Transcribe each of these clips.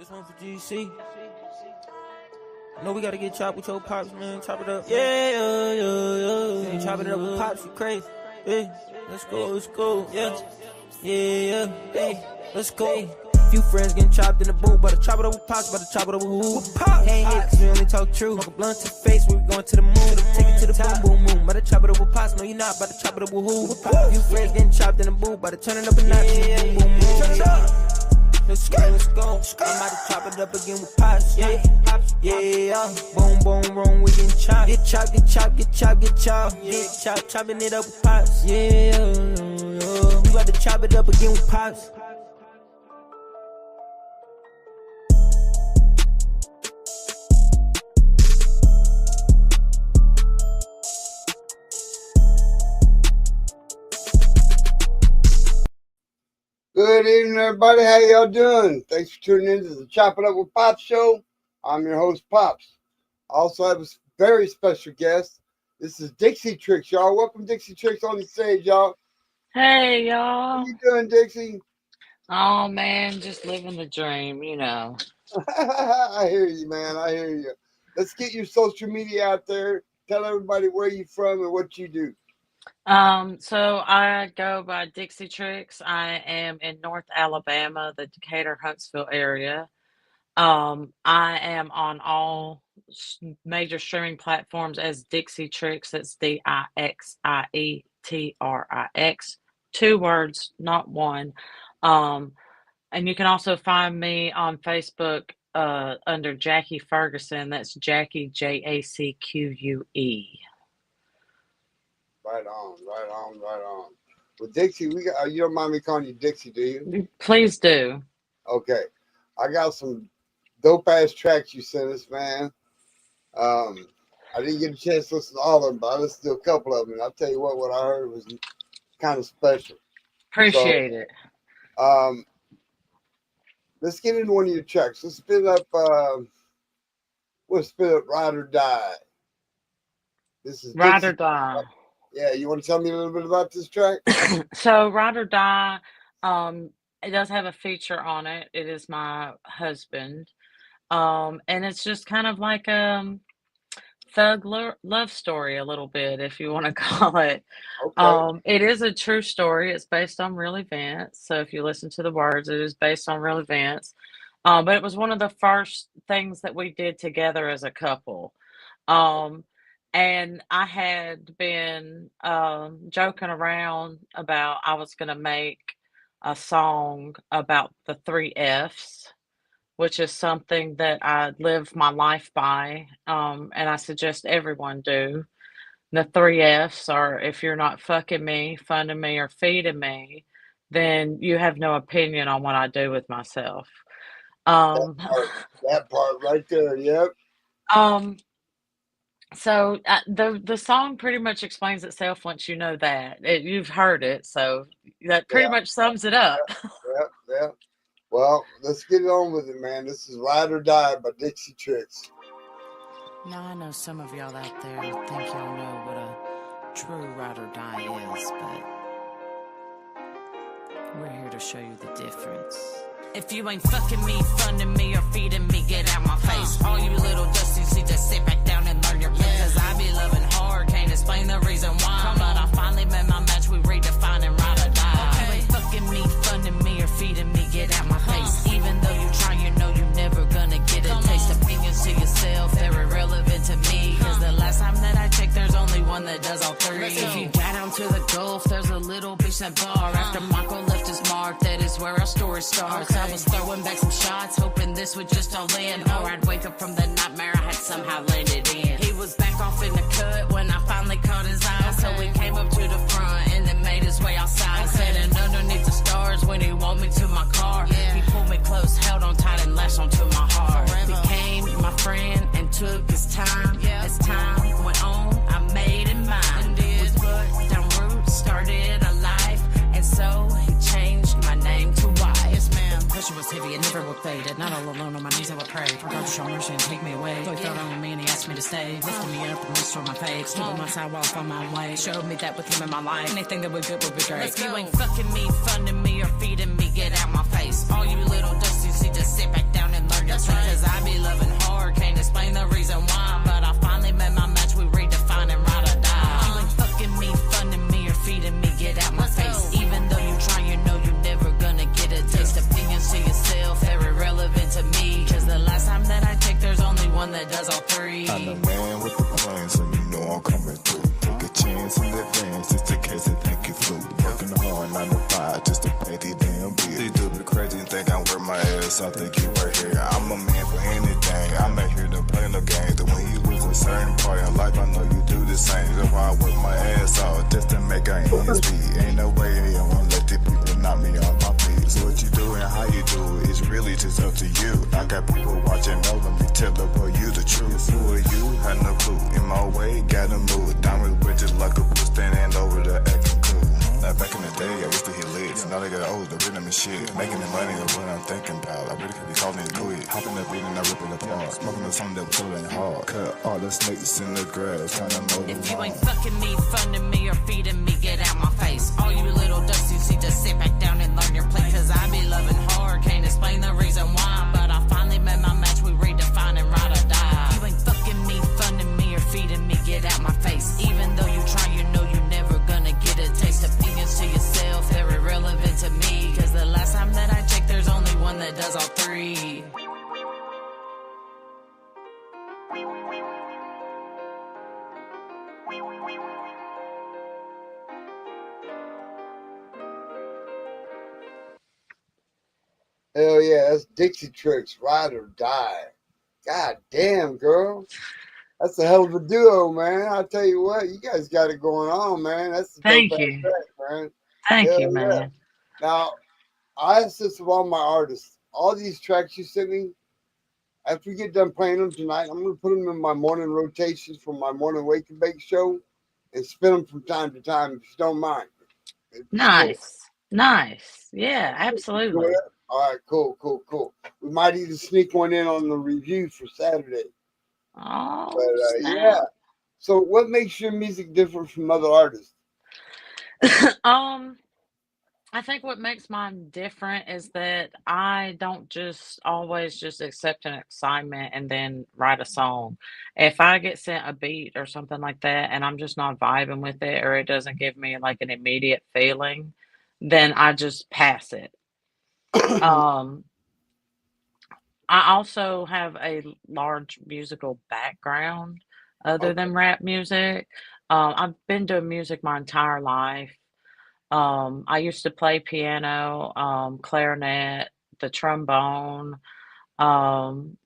This one for GC. I know we gotta get chopped with your pops, man. Chop it up. Yeah. Chop it up with pops, you crazy. Yeah. Let's go. Yeah. Hey, let's go. Few friends getting chopped in the booth, but I chop it up with pops, but I chop it up with who? Can't hit cause we only talk true. Smoke a blunt to the face when we going to the moon. Take it to the boom, but I chop it up with pops. No, you're not, but I chop it up with who? Few friends getting chopped in the booth, but I turn it up a notch. Boom. Let's go. I'm about to chop it up again with pops. Yeah. Boom, wrong, we getting chopped. Get chopped. Chopping it up with pops. Yeah. We about to chop it up again with pops. Good evening, everybody. How y'all doing? Thanks for tuning in to the Chop It Up with Pops show. I'm your host, Pops. I also have a very special guest. This is Dixie TRIX, y'all. Welcome, Dixie TRIX, on the stage, y'all. Hey, y'all. How you doing, Dixie? Oh, man, just living the dream, you know. I hear you, man. I hear you. Let's get your social media out there. Tell everybody where you're from and what you do. So I go by DIXIE TRIX. I am in North Alabama, the Decatur, Huntsville area. I am on all major streaming platforms as DIXIE TRIX. That's DIXIETRIX. 2 words, not one. And you can also find me on Facebook under Jackie Ferguson. That's Jackie JACQUE. Right on. Well, Dixie, you don't mind me calling you Dixie, do you? Please do. Okay. I got some dope-ass tracks you sent us, man. I didn't get a chance to listen to all of them, but I listened to a couple of them. And I'll tell you what I heard was kind of special. Appreciate it. Let's get into one of your tracks. Let's spin up Ride or Die. This is Ride Dixie. or Die. Yeah, you want to tell me a little bit about this track? So Ride or Die, it does have a feature on it. It is my husband. And it's just kind of like thug love story a little bit, if you want to call it. Okay. It is a true story. It's based on real events. So if you listen to the words, it is based on real events. But it was one of the first things that we did together as a couple. And I had been joking around about I was going to make a song about the 3 F's, which is something that I live my life by, and I suggest everyone do. The 3 F's are: if you're not fucking me, funding me, or feeding me, then you have no opinion on what I do with myself. That part right there, yep. So the song pretty much explains itself once you know that. You've heard it, so that pretty much sums it up. Yep. Well, let's get on with it, man. This is Ride or Die by Dixie TRIX. Now, I know some of y'all out there think y'all know what a true ride or die is, but we're here to show you the difference. If you ain't fucking me, funding me, or feeding me, get out my face. All you little dusties need to sit back down and learn your place. Cause I be loving hard, can't explain the reason why. But I finally met my match, we redefining ride or die. If you ain't fucking me, funding me, or feeding me, get out my face. Even though you try, you know you never gonna get a taste. Opinions to yourself, they're irrelevant to me. Cause the last time that I checked, there's only one that does all 3. If you got down to the Gulf, there's a little beachside bar. After Marco left his mark, that is where our story starts. I was throwing back some shots, hoping this would just all end. Or I'd wake up from the nightmare I had somehow landed in. He was back off in the cut when I finally caught his eye. So we came up to the front and then made his way outside. Sitting underneath the stars when he want me to my car. He pulled me close, held on tight and lashed onto my heart. Became my friend and took his time. As time went on, I made it mine. We put down roots, started a life, and so he changed my name to Y. Yes, ma'am. Pressure was heavy and never would fade. At night all alone on my knees I would pray. For God to show mercy and take me away. He felt on me and he asked me to stay. Lifted me up and restored my faith. Stood on my side while I found my way. Showed me that with him in my life, anything that was good would be great. If you ain't fucking me, funding me, or feeding me, get out my face. All you little dusties need to sit back down and learn does all three. I'm the man with the plan, so you know I'm coming through. Take a chance in advance, just in case they think you flew. Working hard 9 to 5 just to pay these damn bills. They do the crazy and think I work my ass off, think you right here. I'm a man for anything, I'm not here to play no games. And when you lose a certain part in life, I know you do the same. That's why I work my ass off, just to make I ends meet. Ain't no way I won't let these people knock me off my feet. So what you do and how you do it is really just up to you. I got people watching over me, tell the boy you the truth. Who are you? Had no clue. In my way, gotta move. Diamond bridges like a fool standing over the acting cool. Now back in the day, I used to hit lids. Now they got old, the rhythm and shit. Making the money is what I'm thinking about. I really could be calling it quit. Hopping the beat and I rip it apart. Smoking the something that was so hard. Cut all the snakes in the grass, trying to mow the If you lawn. ain't fucking me, funding me, or feeding me, get out my face. All you little dusties need to sit back down and learn your place. Cause I be loving hard, can't explain the reason why. But I finally met my match, we redefining ride or die. You ain't fucking me, funding me, or feeding me, get out my face. Even though you try, you know you're never gonna get a taste. Opinions to yourself, they're irrelevant to me. Cause the last time that I checked, there's only one that does all three. Hell yeah, that's Dixie Tricks, Ride or Die. God damn, girl. That's a hell of a duo, man. I'll tell you what, you guys got it going on, man. That's a Thank dope ass you. track, man. Thank Hell you, yeah. man. Now, I asked this of all my artists. All these tracks you sent me, after we get done playing them tonight, I'm going to put them in my morning rotations for my morning wake and bake show and spin them from time to time if you don't mind. It's cool. Nice. Yeah, absolutely. All right, cool. We might even sneak one in on the review for Saturday. Oh, But snap. yeah. So, what makes your music different from other artists? I think what makes mine different is that I don't just always just accept an assignment and then write a song. If I get sent a beat or something like that and I'm just not vibing with it or it doesn't give me like an immediate feeling, then I just pass it. Um, I also have a large musical background other Okay. than rap music. I've been doing music my entire life. I used to play piano, clarinet, the trombone. Um,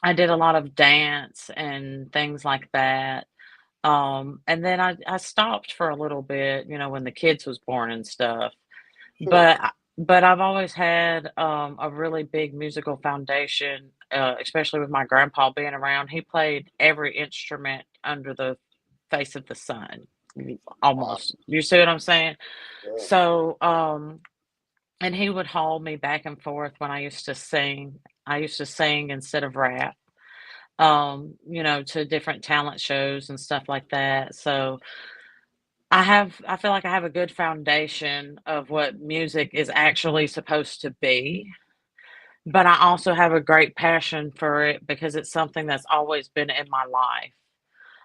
I did a lot of dance and things like that. And then I stopped for a little bit, you know, when the kids was born and stuff. Sure. But I've always had a really big musical foundation, especially with my grandpa being around. He played every instrument under the face of the sun, almost. You see what I'm saying? Yeah. So, and he would haul me back and forth when I used to sing. I used to sing instead of rap, you know, to different talent shows and stuff like that. So I feel like I have a good foundation of what music is actually supposed to be. But I also have a great passion for it because it's something that's always been in my life.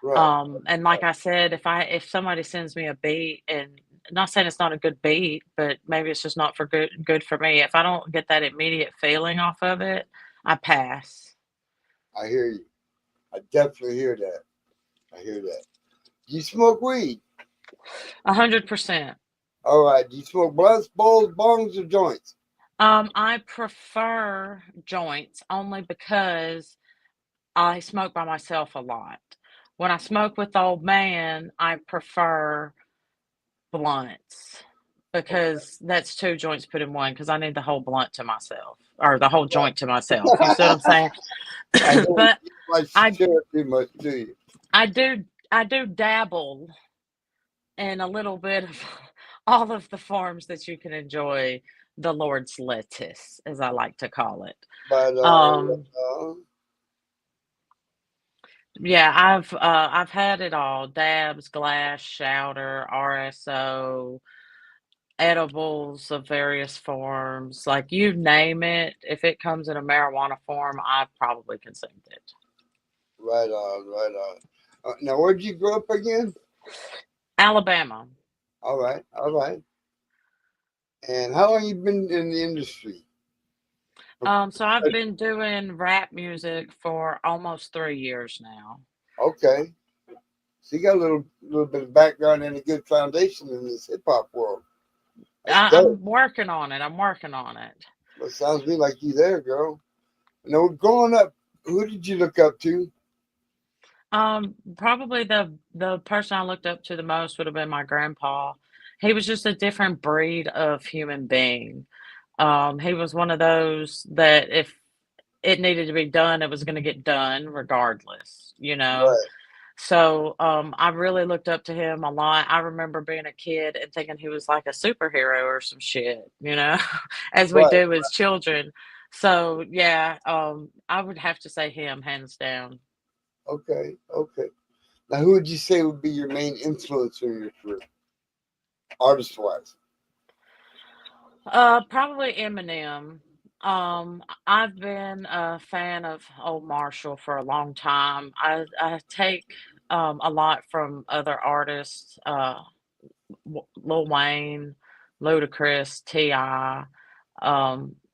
Right. And like I said, if somebody sends me a beat and not saying it's not a good beat, but maybe it's just not for good for me. If I don't get that immediate feeling off of it, I pass. I hear you. I definitely hear that. I hear that. Do you smoke weed? 100%. All right. Do you smoke blunts, bowls, bongs, or joints? I prefer joints only because I smoke by myself a lot. When I smoke with old man, I prefer blunts because that's 2 joints put in 1 because I need the whole blunt to myself or the whole joint to myself. You see what I'm saying? I hear But you like I share too much, do you? I do dabble in a little bit of all of the forms that you can enjoy the Lord's lettuce, as I like to call it. But Yeah, I've had it all: dabs, glass, shouter, RSO, edibles of various forms. Like you name it, if it comes in a marijuana form, I've probably consumed it. right on. Now, where'd you grow up again? Alabama. All right. And how long you been in the industry? So I've been doing rap music for almost 3 years now. Okay. So you got a little bit of background and a good foundation in this hip hop world. That's dope. I'm working on it. I'm working on it. Well, sounds to me like you there, girl. Now, growing up, who did you look up to? Probably the person I looked up to the most would have been my grandpa. He was just a different breed of human being. He was one of those that if it needed to be done, it was going to get done regardless, you know. Right, So I really looked up to him a lot. I remember being a kid and thinking he was like a superhero or some shit, you know, as we right. do as children. So yeah, I would have to say him hands down. Okay, okay. Now, who would you say would be your main influencer in your career, artist wise? Probably Eminem. I've been a fan of Old Marshall for a long time. I take a lot from other artists, Lil Wayne, Ludacris, T.I.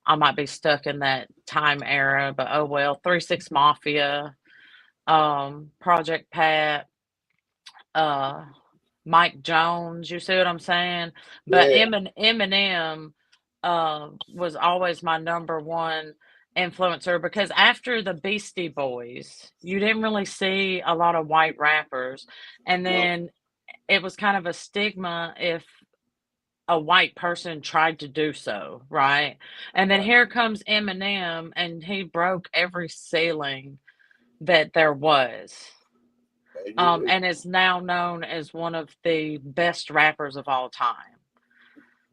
I might be stuck in that time era, but oh well. 3 6 Mafia, Project Pat, uh, Mike Jones. You see what I'm saying? But Yeah, Eminem was always my number one influencer because after the Beastie Boys, you didn't really see a lot of white rappers, and no, then it was kind of a stigma if a white person tried to do so, right? And then right. here comes Eminem, and he broke every ceiling that there was, And you and is now known as one of the best rappers of all time.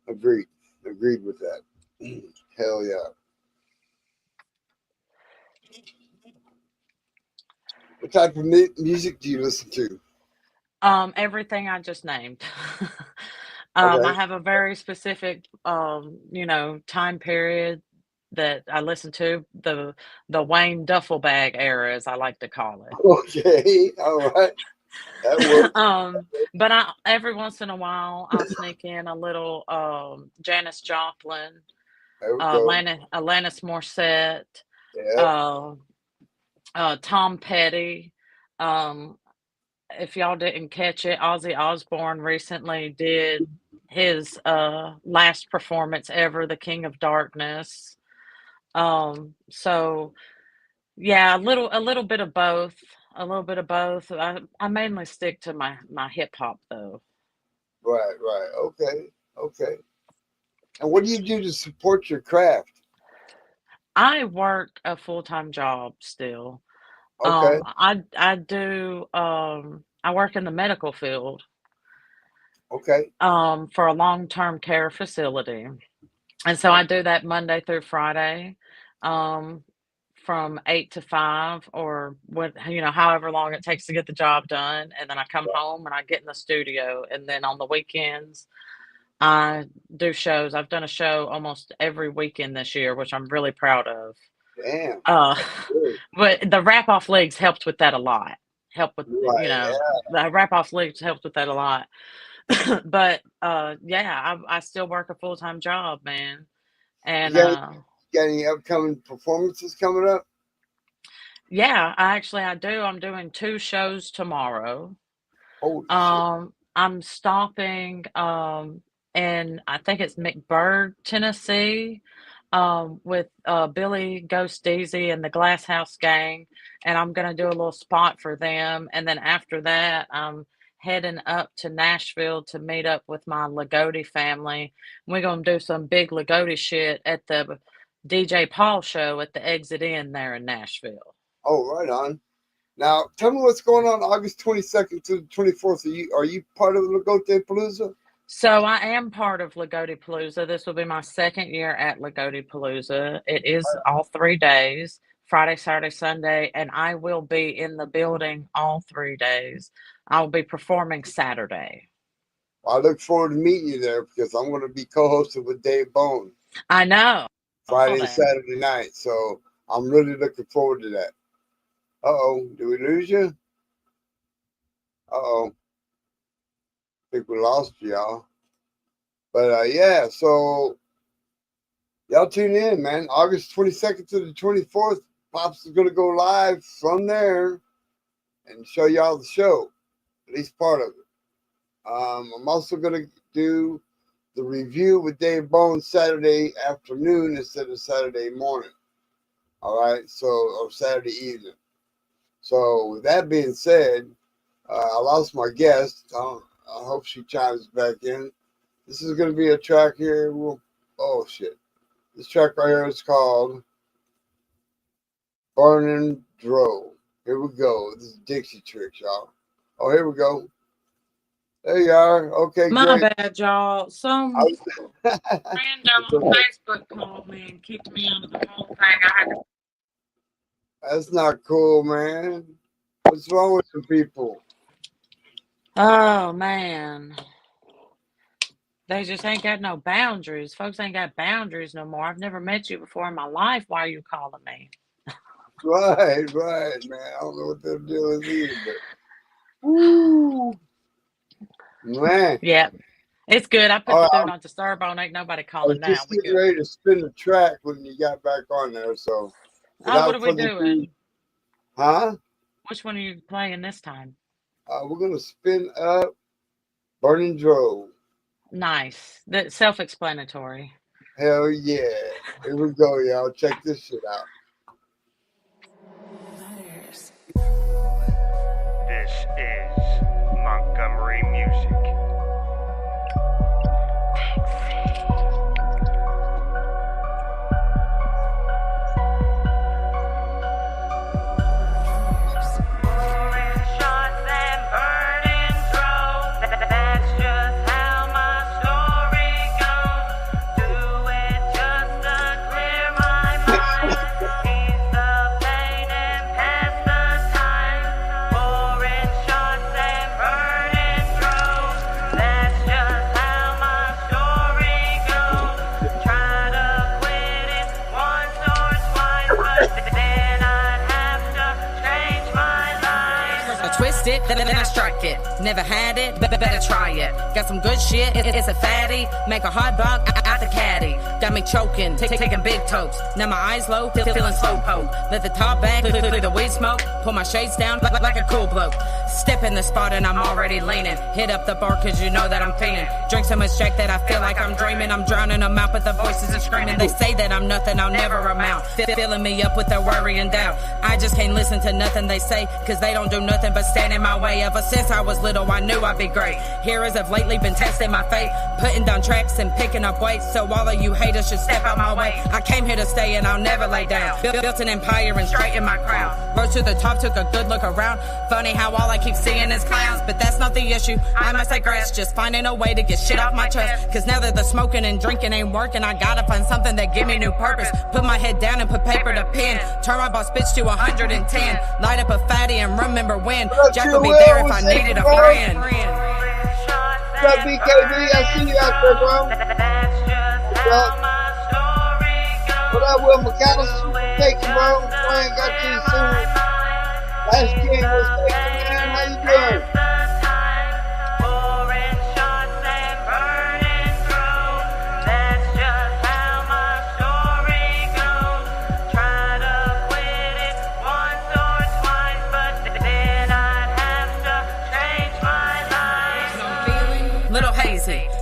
agreed, agreed with that. Hell yeah. What type of music do you listen to? Everything I just named. I Okay, have a very specific, time period that I listen to the Wayne duffel bag era, as I like to call it. okay, all right. That works. But I every once in a while I'll sneak in a little Janis Joplin, There we go. Alanis Morissette, Yeah, uh, Tom Petty. Um, if y'all didn't catch it, Ozzy Osbourne recently did his last performance ever, The King of Darkness. So yeah, a little bit of both. A little bit of both. I mainly stick to my hip hop though. right, right. Okay, okay. And what do you do to support your craft? I work a full-time job still. Okay, I work in the medical field, okay. for a long-term care facility. And so I do that Monday through Friday, um, from 8 to 5 or what, however long it takes to get the job done. And then I come home and I get in the studio. And then on the weekends, I do shows. I've done a show almost every weekend this year, which I'm really proud of. Damn. Uh, Good. but the wrap off leagues helped with that a lot. Help with, Right. Yeah. the wrap off leagues helped with that a lot. But yeah, I still work a full time job, man. You And got any upcoming performances coming up? yeah, I do. I'm doing 2 shows tomorrow. Holy shit. I'm stopping in I think it's McBurg, Tennessee, with Billy Ghost Deasy and the Glass House Gang, and I'm gonna do a little spot for them. And then after that, I'm heading up to Nashville to meet up with my Lagodi family. We're gonna do some big Lagodi shit at the DJ Paul show at the Exit Inn there in Nashville. Oh, right on. Now, tell me what's going on August 22nd to the 24th. Are you part of the Lagote Palooza? So I am part of Lagodi Palooza. This will be my second year at Lagodi Palooza. It is all 3 days, Friday, Saturday, Sunday, and I will be in the building all 3 days. I'll be performing Saturday. I look forward to meeting you there because I'm going to be co-hosting with Dave Bone I know. I saw Friday and that. Saturday night. So I'm really looking forward to that. Uh-oh, did we lose you? Uh-oh, I think we lost you, y'all. But yeah, so y'all tune in, man. August 22nd to the 24th, Pops is going to go live from there and show y'all the show, at least part of it. I'm also going to do the review with Dave Bones Saturday afternoon instead of Saturday morning. All right, or Saturday evening. So with that being said, I lost my guest. I hope she chimes back in. This is going to be a track here. Oh, shit. This track right here is called Burning Drove. Here we go. This is Dixie Tricks, y'all. Oh, here we go. There you are. Okay, My great. bad, y'all. Some random on Facebook called me and kicked me out of the whole thing. That's not cool, man. What's wrong with some people? Oh, man. They just ain't got no boundaries. Folks ain't got boundaries no more. I've never met you before in my life. Why are you calling me? Right, man. I don't know what their deal is either, but woo, man. Yeah, it's good. I put All the right, dude on disturb on. Ain't nobody I was calling now. just getting ready to spin the track when you got back on there. So, Oh, what are we doing? Huh? Which one are you playing this time? We're gonna spin up Burning Drove. Nice. That's self-explanatory. Hell yeah! Here we go, y'all. Check this shit out. This is Montgomery Music. It, then I strike it. Never had it, but better try it. Got some good shit, it's a fatty. Make a hot dog out the caddy. Got me choking, taking big tokes. Now my eyes low, feeling slow poke. Let the top back, through the weed smoke. Pull my shades down like a cool bloke. Step in the spot and I'm already leaning. Hit up the bar cause you know that I'm fiending. Drink so much Jack that I feel like I'm dreaming. I'm drowning them out but the voices are screaming. They say that I'm nothing, I'll never amount. Filling me up with their worry and doubt. I just can't listen to nothing they say cause they don't do nothing but stand in my way. Ever since I was little I knew I'd be great. Heroes have lately been testing my fate. Putting down tracks and picking up weight. So all of you haters should step out my way. I came here to stay and I'll never lay down. Built an empire and straightened my crown. Rose to the top, took a good look around. Funny how all I keep seeing is clowns, but that's not the issue. I must digress, just finding a way to get shit off my chest. Cause now that the smoking and drinking ain't working, I gotta find something that give me new purpose. Put my head down and put paper to pen. Turn my boss bitch to 110. Light up a fatty and remember when. Jack would be there if I needed a friend. What's up, BKB? I see you out there, bro. What's up? What up, Will McAllister? Thank you, bro. I ain't got you soon. Last game was taken, man. How you doing?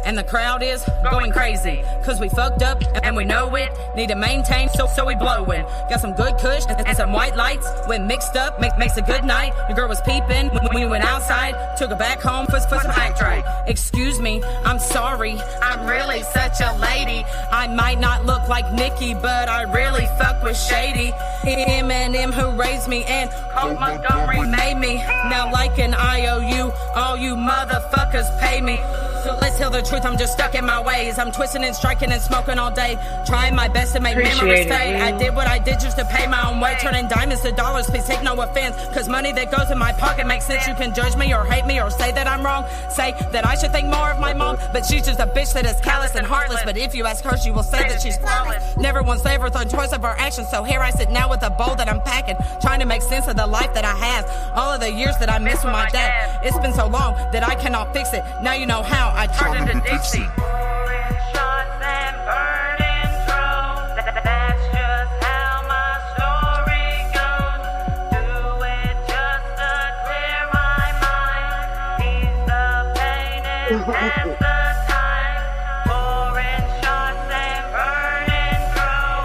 And the crowd is going crazy, cause we fucked up and we know it. Need to maintain, so we blowin'. Got some good kush and some white lights. When mixed up, makes a good night. Your girl was peeping when we went outside. Took her back home for some act right. Excuse me, I'm sorry. I'm really such a lady. I might not look like Nikki, but I really fuck with Shady. Eminem who raised me and Hope Montgomery made me. Now like an IOU, all you motherfuckers pay me. So let's tell the truth, I'm just stuck in my ways. I'm twisting and striking and smoking all day. Trying my best to make memories stay. I did what I did just to pay my own way. Turning diamonds to dollars, please take no offense. Cause money that goes in my pocket makes sense. You can judge me or hate me or say that I'm wrong. Say that I should think more of my mom. But she's just a bitch that is callous and heartless. But if you ask her, she will say that she's flawless. Never once gave her the choice of her actions. So here I sit now with a bowl that I'm packing. Trying to make sense of the life that I have. All of the years that I missed with my dad. It's been so long that I cannot fix it. Now you know how I turned into DIXIE. Shots and burning drove. pouring shots and burning through.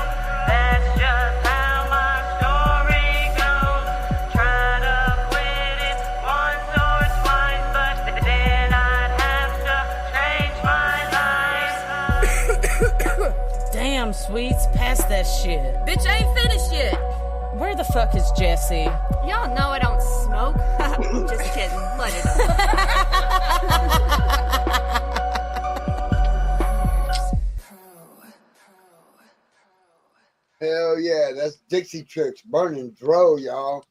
That's just how my story goes. Try to quit it once or twice, but then I'd have to change my life. Damn, Sweets, pass that shit. Bitch, I ain't finished yet. Where the fuck is Jesse? Y'all know I don't smoke. Just kidding. Let it up. Hell yeah, that's Dixie Tricks, Burning Dro, y'all.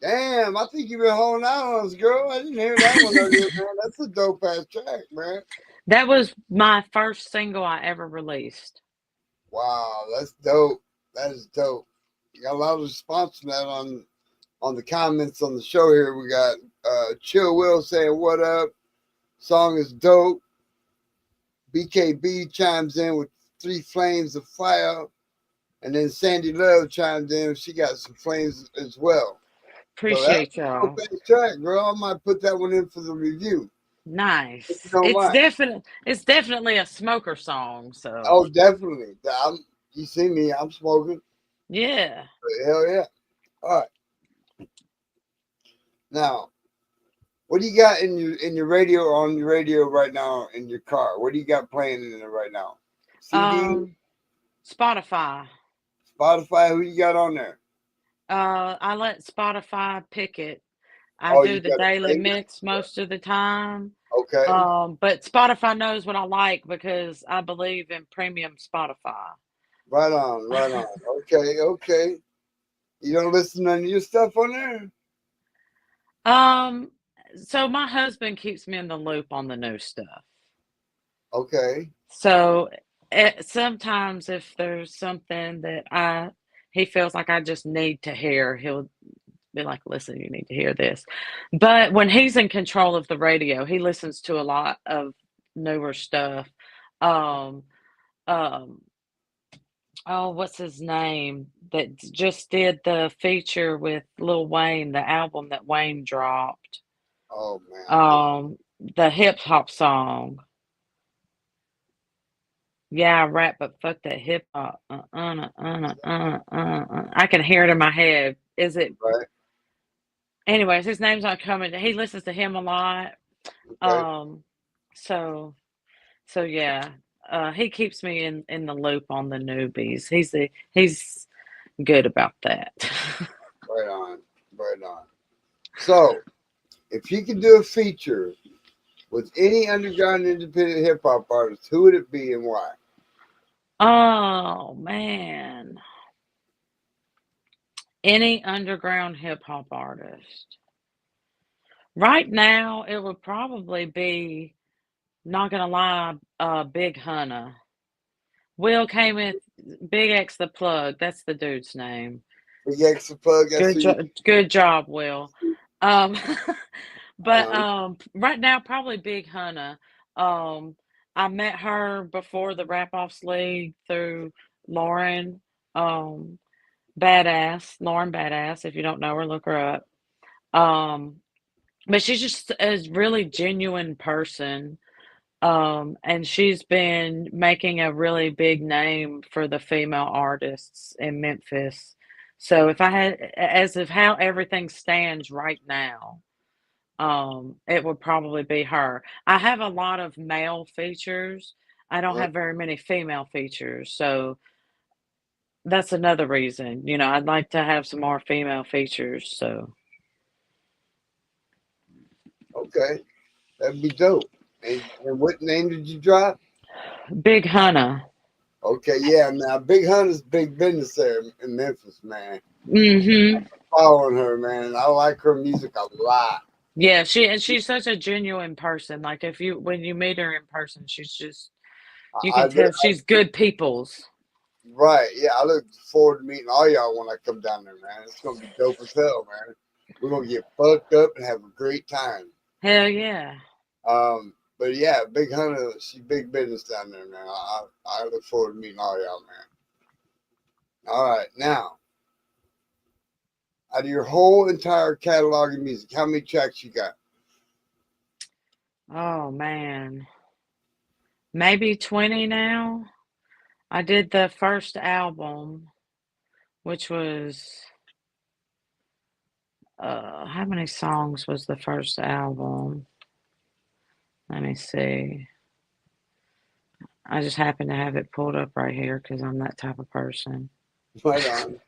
Damn, I think you've been holding out on us, girl. I didn't hear that one earlier, man. That's a dope ass track, man. That was my first single I ever released. Wow, that's dope. That is dope. You got a lot of response from that on the comments on the show here. We got Chill Will saying what up. Song is dope. BKB chimes in with 3 flames of fire. And then Sandy Love chimed in. She got some flames as well. Appreciate y'all. Dope track, girl. I might put that one in for the review. Nice. If you don't mind. It's definitely a smoker song. So. Oh, definitely. You see me, I'm smoking. Yeah. Hell yeah. All right. Now, what do you got in your radio on your radio right now in your car? What do you got playing in it right now? CD? Spotify. Spotify, who you got on there? I let Spotify pick it. I Oh, do you the got a daily playlist? mix most of the time. Okay. But Spotify knows what I like because I believe in premium Spotify. Right on, right on. Okay, okay. You don't listen to any of your stuff on there? So my husband keeps me in the loop on the new stuff. Okay. So sometimes if there's something that he feels like I just need to hear, he'll be like, listen, you need to hear this. But when he's in control of the radio, he listens to a lot of newer stuff. What's his name that just did the feature with Lil Wayne, the album that Wayne dropped? Oh man. The hip hop song. Yeah, I rap, but fuck that hip hop. I can hear it in my head. Is it? Right. Anyways, his name's not coming. He listens to him a lot. Okay. So yeah. He keeps me in the loop on the newbies. He's good about that. Right on. Right on. So, if you could do a feature with any underground independent hip hop artist, who would it be and why? Oh man. Any underground hip hop artist. Right now, it would probably be, not gonna lie, Big Hunna. Will came in, Big X the Plug. That's the dude's name. Big X the Plug. Good job, Will. But right now, probably Big Hunna. I met her before the Rap Offs League through Lauren Badass. Lauren Badass. If you don't know her, look her up. But she's just a really genuine person. And she's been making a really big name for the female artists in Memphis. So if I had, as of how everything stands right now, it would probably be her. I have a lot of male features. I don't have very many female features. So that's another reason, I'd like to have some more female features. So. Okay. That'd be dope. And what name did you drop? Big Hunna. Okay, yeah. Now, Big Hunna's big business there in Memphis, man. Mm-hmm. I'm following her, man. I like her music a lot. Yeah, she's such a genuine person. Like when you meet her in person, she's just, you can tell she's good people's. Right. Yeah, I look forward to meeting all y'all when I come down there, man. It's gonna be dope as hell, man. We're gonna get fucked up and have a great time. Hell yeah. But yeah, Big Hunna, she's big business down there, man. I look forward to meeting all y'all, man. All right, now, out of your whole entire catalog of music, how many tracks you got? Oh man. maybe 20 now. I did the first album, which was, how many songs was the first album? Let me see. I just happen to have it pulled up right here because I'm that type of person. Right on.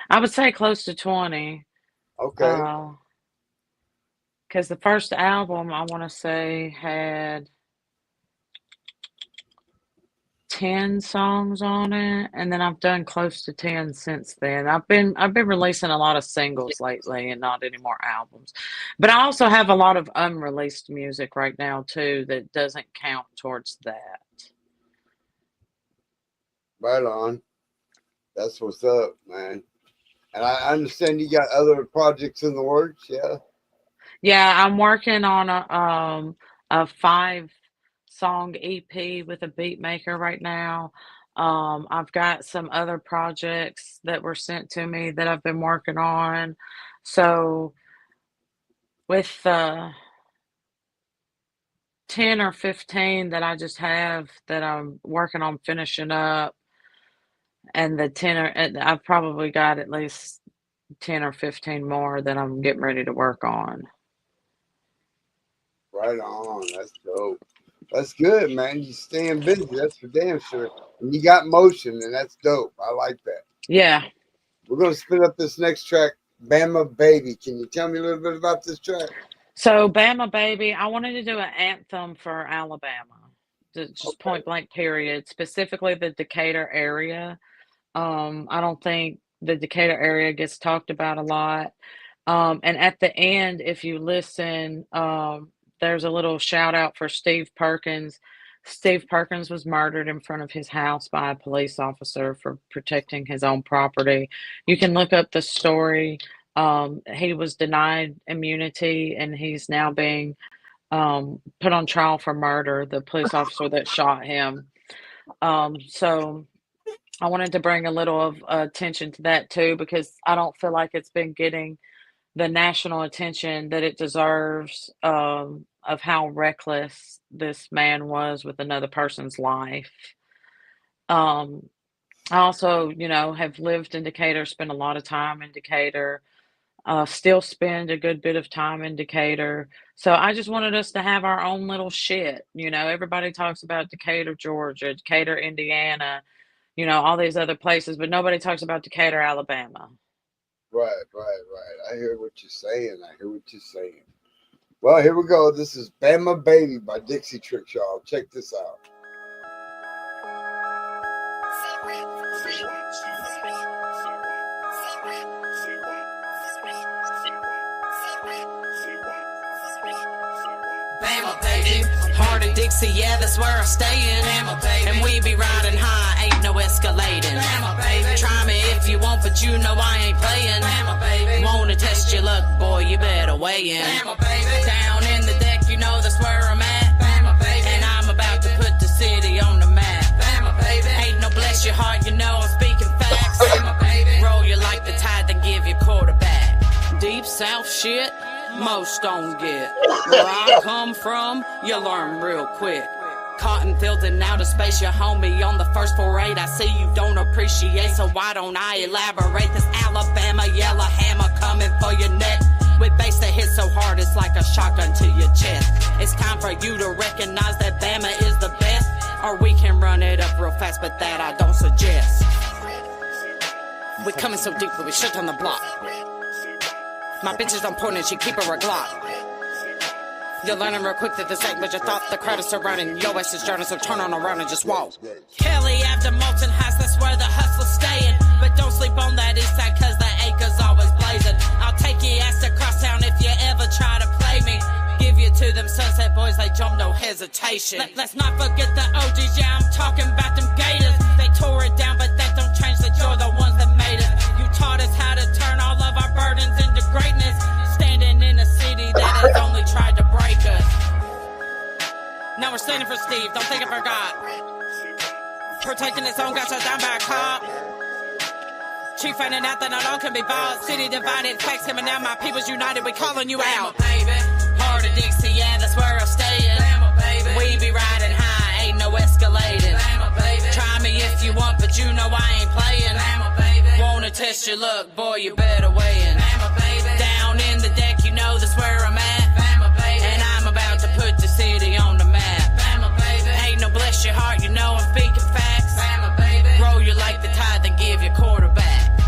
I would say close to 20. Okay. Because the first album, I want to say, had 10 songs on it, and then I've done close to 10 since then. I've been releasing a lot of singles lately and not any more albums. But I also have a lot of unreleased music right now too that doesn't count towards that. Right on. That's what's up, man. And I understand you got other projects in the works, yeah? Yeah, I'm working on a 5-song EP with a beat maker right now. I've got some other projects that were sent to me that I've been working on. So with 10 or 15 that I just have that I'm working on finishing up, and the 10 I've probably got at least 10 or 15 more that I'm getting ready to work on. Right on. That's dope. That's good, man. You staying busy. That's for damn sure. And you got motion, and that's dope. I like that. Yeah. We're going to spin up this next track, Bama Baby. Can you tell me a little bit about this track? So Bama Baby, I wanted to do an anthem for Alabama. Just point blank period. Specifically the Decatur area. I don't think the Decatur area gets talked about a lot. And at the end, if you listen, there's a little shout out for Steve Perkins. Steve Perkins was murdered in front of his house by a police officer for protecting his own property. You can look up the story. He was denied immunity, and he's now being put on trial for murder, the police officer that shot him. So I wanted to bring a little of attention to that too, because I don't feel like it's been getting the national attention that it deserves, of how reckless this man was with another person's life. I also, have lived in Decatur, spent a lot of time in Decatur, still spend a good bit of time in Decatur. So I just wanted us to have our own little shit. Everybody talks about Decatur, Georgia, Decatur, Indiana, all these other places, but nobody talks about Decatur, Alabama. Right. I hear what you're saying. Well, here we go. This is Bama Baby by DIXIE TRIX, y'all. Check this out. Bama baby, heart of Dixie, yeah, that's where I'm staying. Bama baby, and we be riding high, ain't no escalating. Bama baby, try me if you want, but you know I ain't playing. Bama baby, wanna test your luck, boy, you better weigh in. Bama baby, down in the deck, that's where I'm at. Bama baby, and I'm about to put the city on the map. Bama baby, ain't no bless your heart, I'm speaking facts. Bama baby, roll you like the tide, then give you quarterback. Deep South shit, most don't get. Where I come from, you learn real quick. Cotton fields and outer space, your homie on the first 4-8. I see you don't appreciate, so why don't I elaborate? This Alabama yellow hammer coming for your neck. With bass that hits so hard, it's like a shotgun to your chest. It's time for you to recognize that Bama is the best. Or we can run it up real fast, but that I don't suggest. We coming so deep, but we shut down the block. My bitch is on point and she keep her a Glock. You're learning real quick that this ain't what you thought. The crowd is surrounding your ass is journey, so turn on around and just walk. Kelly after Molten House, that's where the hustle's staying. But don't sleep on that east side, cause the acre's always blazing. I'll take your ass to Crosstown if you ever try to play me. Give you to them Sunset Boys, they jump, no hesitation. Let's not forget the OGs, yeah, I'm talking about them Gators. They tore it down, but that don't change that you're the ones that made it. You taught us how to turn all of our burdens into greatness. Standing in a city that has only tried to break us. Now we're standing for Steve, don't think I forgot. Protecting his own, got shot down by a cop. Chief finding out that not all can be bought. City divided, facts coming out, my people's united, we calling you out. Bama, baby. Heart of Dixie, yeah, that's where I'm staying. Bama, baby. We be riding high. escalating. Try me if you want, but you know I ain't playing. Wanna test your luck, boy, you better weigh in. Down in the deck, you know that's where I'm at. And I'm about to put the city on the map. Ain't no bless your heart, you know I'm speaking facts. Roll you like the tide, then give your quarterback.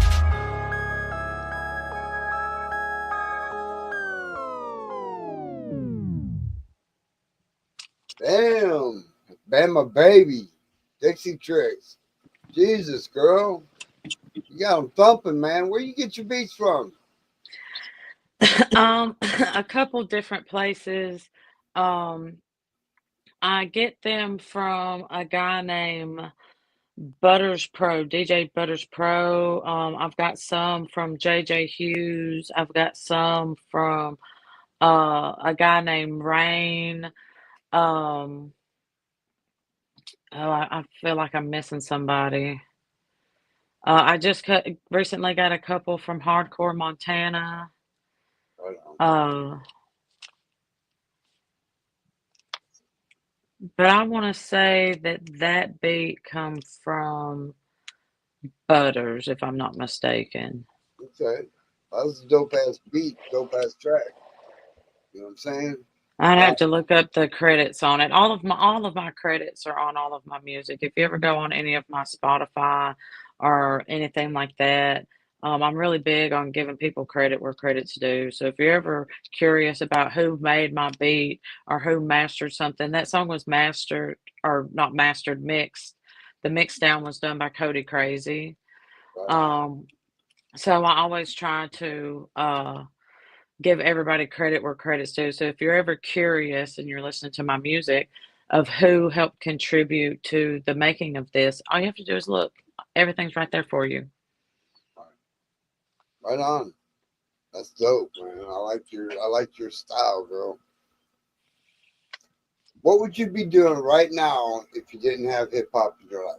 Damn. Bama baby. Dixie Tricks. Jesus, girl. You got them thumping, man. Where you get your beats from? A couple different places. I get them from a guy named Butters Pro, DJ Butters Pro. I've got some from JJ Hughes. I've got some from a guy named Rain. I feel like I'm missing somebody. I just recently got a couple from Hardcore Montana. But I want to say that beat comes from Butters, if I'm not mistaken. Okay. That was a dope ass beat, dope ass track. You know what I'm saying? I'd have to look up the credits on it. All of my credits are on all of my music. If you ever go on any of my Spotify or anything like that, I'm really big on giving people credit where credit's due. So if you're ever curious about who made my beat or who mastered something, that song was mastered, or not mastered, mixed. The mix down was done by Cody Crazy. So I always try to give everybody credit where credit's due. So if you're ever curious and you're listening to my music of who helped contribute to the making of this, all you have to do is look. Everything's right there for you. Right on. That's dope, man. I like your style, girl. What would you be doing right now if you didn't have hip hop in your life?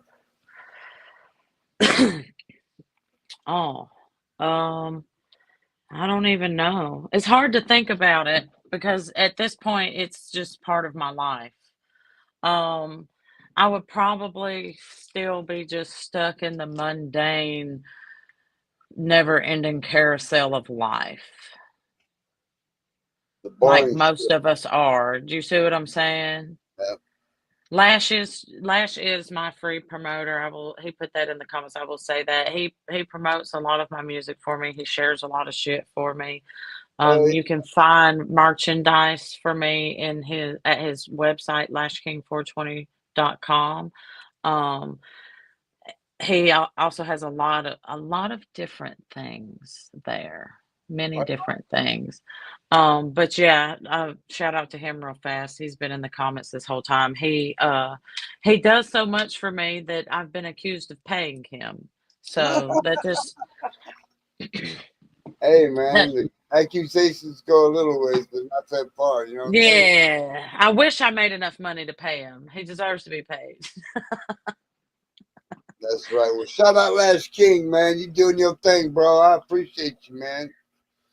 I don't even know. It's hard to think about it because at this point it's just part of my life. I would probably still be just stuck in the mundane, never-ending carousel of life. Like most of us are. Do you see what I'm saying? Yep. Lash is my free promoter. He put that in the comments. I will say that he promotes a lot of my music for me. He shares a lot of shit for me. You can find merchandise for me at his website, lashking420.com. He also has a lot of different things there. Many different things. But yeah, shout out to him real fast. He's been in the comments this whole time. He does so much for me that I've been accused of paying him. So that just hey man, the accusations go a little ways, but not that far, you know what I'm saying? I wish I made enough money to pay him. He deserves to be paid. That's right. Well, shout out Lash King, man. You doing your thing, bro. I appreciate you, man.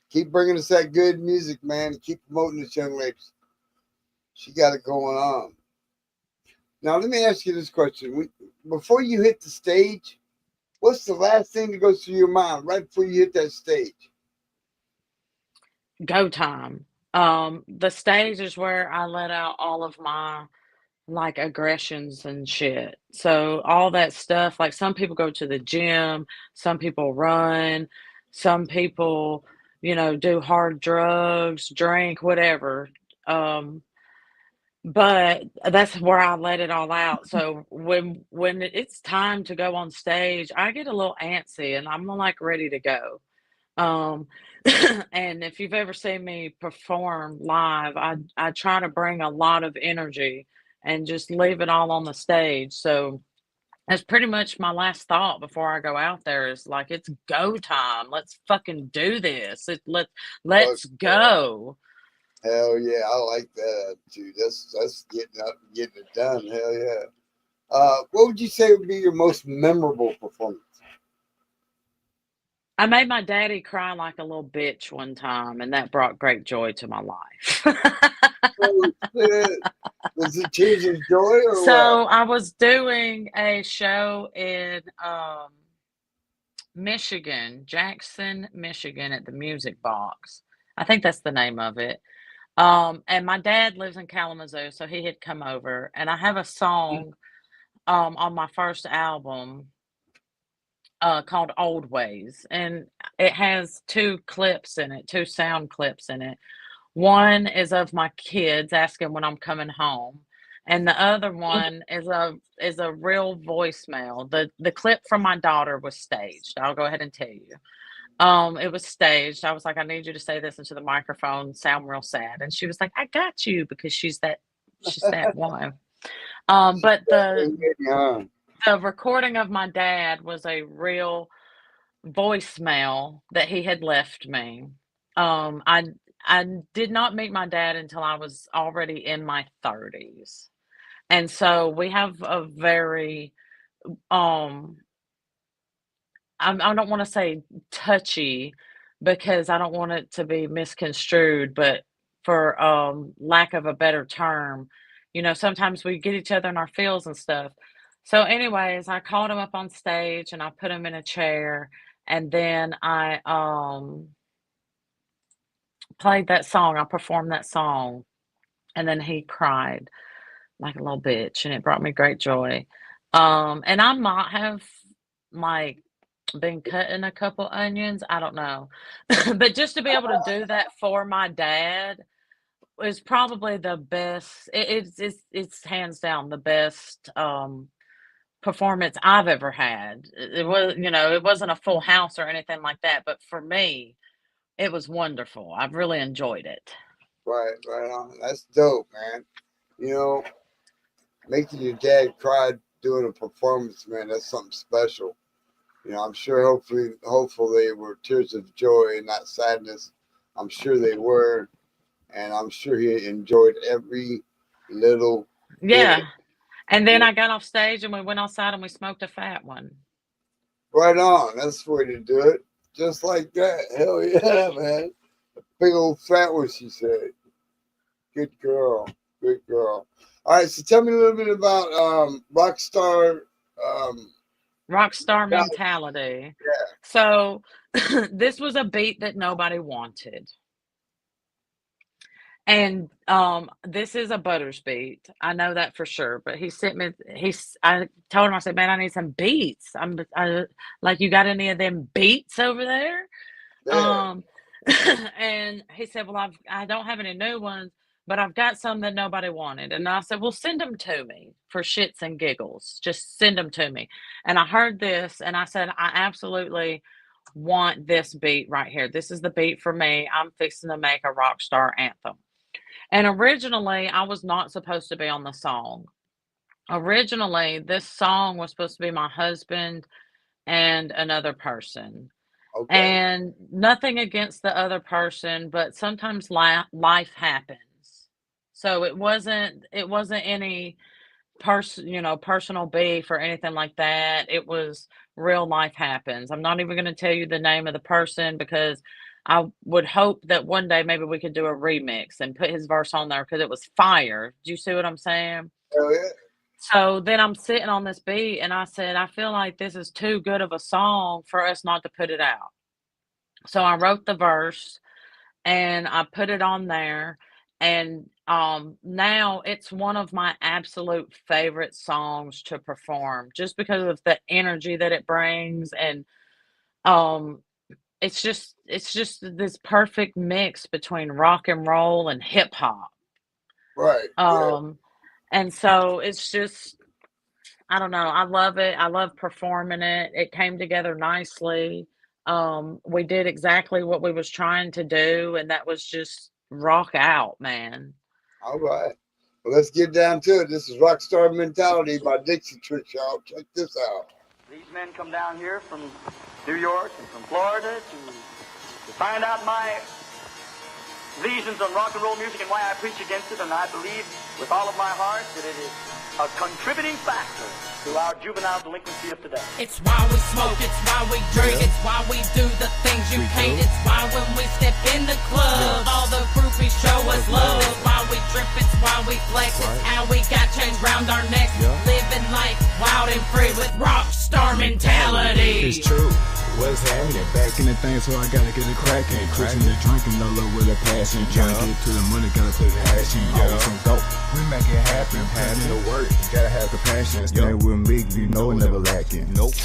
Keep bringing us that good music, man. Keep promoting this young lady. She got it going on. Now, let me ask you this question. Before you hit the stage, what's the last thing that goes through your mind right before you hit that stage? Go time. The stage is where I let out all of my like aggressions and shit. So all that stuff, like some people go to the gym, some people run, some people, do hard drugs, drink, whatever. But that's where I let it all out. So when it's time to go on stage, I get a little antsy and I'm like ready to go. And if you've ever seen me perform live, I try to bring a lot of energy and just leave it all on the stage. So that's pretty much my last thought before I go out there is like, it's go time. Let's fucking do this. Let's go. Hell yeah, I like that too. That's getting up and getting it done. Hell yeah. What would you say would be your most memorable performance? I made my daddy cry like a little bitch one time, and that brought great joy to my life. Oh, shit. Was it Tears of Joy or So what? I was doing a show in Michigan, Jackson, Michigan, at the Music Box. I think that's the name of it. And my dad lives in Kalamazoo, so he had come over, and I have a song on my first album called Old Ways, and it has two clips in it, two sound clips in it. One is of my kids asking when I'm coming home, and the other one is a real voicemail. The clip from my daughter was staged. I'll go ahead and tell you. It was staged. I was like, I need you to say this into the microphone, sound real sad. And she was like, I got you, because she's that one. But Yeah. the recording of my dad was a real voicemail that he had left me. I did not meet my dad until I was already in my 30s. And so we have a very I don't want to say touchy, because I don't want it to be misconstrued, but for lack of a better term, sometimes we get each other in our feels and stuff. So, anyways, I called him up on stage and I put him in a chair, and then I played that song. I performed that song, and then he cried like a little bitch, and it brought me great joy. And I might have like been cutting a couple onions. I don't know. But just to be able to do that for my dad is probably the best. It's hands down the best performance I've ever had. It was, it wasn't a full house or anything like that, but for me, it was wonderful. I've really enjoyed it. Right on. That's dope, man. Making your dad cry doing a performance, man, that's something special. I'm sure hopefully they were tears of joy and not sadness. I'm sure they were. And I'm sure he enjoyed every little bit. And then I got off stage and we went outside and we smoked a fat one. Right on. That's the way to do it. Just like that. Hell yeah, man. A big old fat one, she said. Good girl. Good girl. All right, so tell me a little bit about Rockstar mentality. Yeah. So this was a beat that nobody wanted. And this is a Butters beat. I know that for sure. But I told him, I said, man, I need some beats. Like, you got any of them beats over there? Yeah. And he said, well, I don't have any new ones, but I've got some that nobody wanted. And I said, well, send them to me for shits and giggles. Just send them to me. And I heard this and I said, I absolutely want this beat right here. This is the beat for me. I'm fixing to make a rock star anthem. And originally, I was not supposed to be on the song. Originally, this song was supposed to be my husband and another person. Okay. And nothing against the other person, but sometimes life happens. So it wasn't any personal beef or anything like that. It was real life happens. I'm not even going to tell you the name of the person, because I would hope that one day maybe we could do a remix and put his verse on there, because it was fire. Do you see what I'm saying? Hell yeah. So then I'm sitting on this beat and I said, I feel like this is too good of a song for us not to put it out. So I wrote the verse and I put it on there. And now it's one of my absolute favorite songs to perform, just because of the energy that it brings. And it's just this perfect mix between rock and roll and hip hop. Right. And so it's just, I don't know. I love it. I love performing it. It came together nicely. We did exactly what we was trying to do, and that was just rock out, man. All right. Well, let's get down to it. This is Rockstar Mentality by DIXIE, TRIX, y'all. Check this out. These men come down here from New York and from Florida to find out my lesions on rock and roll music and why I preach against it, and I believe with all of my heart that it is a contributing factor to our juvenile delinquency of today. It's why we smoke, it's why we drink, it's why we do the things you hate. It's why when we step in the club, all the groupies show us love. It's why we trip we flex. It's how we got chains round our necks. Living life wild and free with rock star mentality. It's true. What's happening? Back in the thing, so I gotta get it cracking. Cruising and drinking, no love with a passion. Trying to get to the money, gotta put the hash in. Always some dope, we make it happen. Putting in the work, gotta have the passion. Stand with me, you know, never lacking. Nope.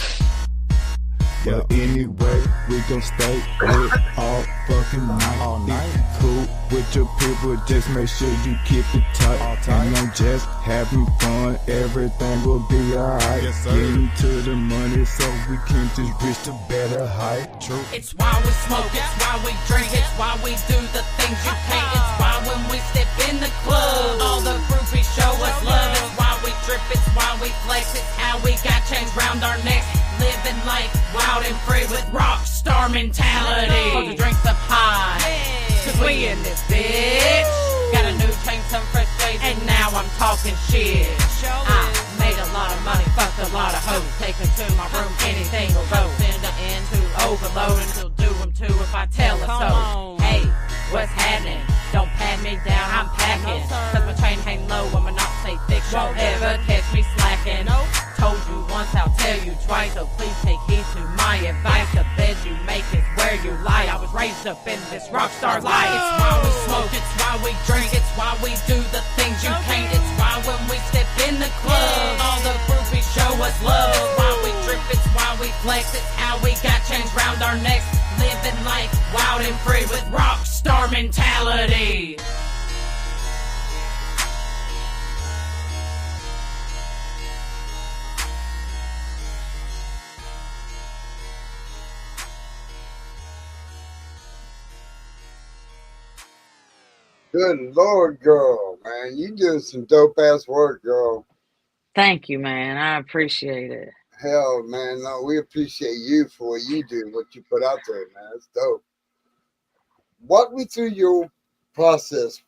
But anyway, we gon' stay lit all fucking night. All night. Cool with your people, just make sure you keep it tight. And I'm just having fun, everything will be alright. Yes, getting to the money so we can just reach the better height. True. It's why we smoke, it's why we drink, it's why we do the things you can't. It's why when we step in the club, all the groupies show us love. It's why we drip, it's why we flex, it's how we got chains round our necks. Living life wild and free with rock star mentality. Hold your drinks up high, cause we in this bitch. Got a new chain, some fresh shades, and now I'm talking shit. I made a lot of money, fucked a lot of hoes. Take them to my room, anything will go. Send her into overload, and she'll do them too if I tell her so. Hey, what's happening? Don't pat me down, I'm packing. Cause my chain hang low, I'ma not say thick. Won't ever catch me slacking. Told you once, I'll tell you twice, so please take heed to my advice. The bed you make is where you lie. I was raised up in this rock star life. It's why we smoke, it's why we drink, it's why we do the things you can't. It's why when we step in the club, all the groupies show us love. It's why we drip, it's why we flex, it's how we got chains round our necks. Living life wild and free with rock star mentality. Good Lord, girl, man. You doing some dope ass work, girl. Thank you, man. I appreciate it. Hell, man, no, we appreciate you for what you do, what you put out there, man. It's dope. Walk me through your process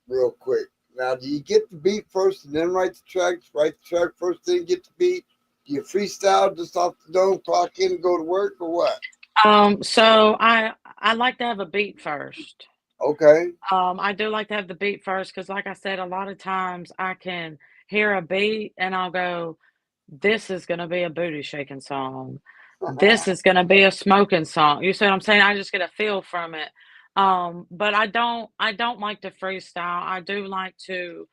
real quick. Now, do you get the beat first and then write the tracks? Write the track first, then get the beat? Do you freestyle just off the dome, clock in and go to work, or what? So I like to have a beat first. Okay. I do like to have the beat first because, like I said, a lot of times I can hear a beat and I'll go, this is going to be a booty shaking song. This is going to be a smoking song. You see what I'm saying? I just get a feel from it. But I don't like to freestyle. I do like to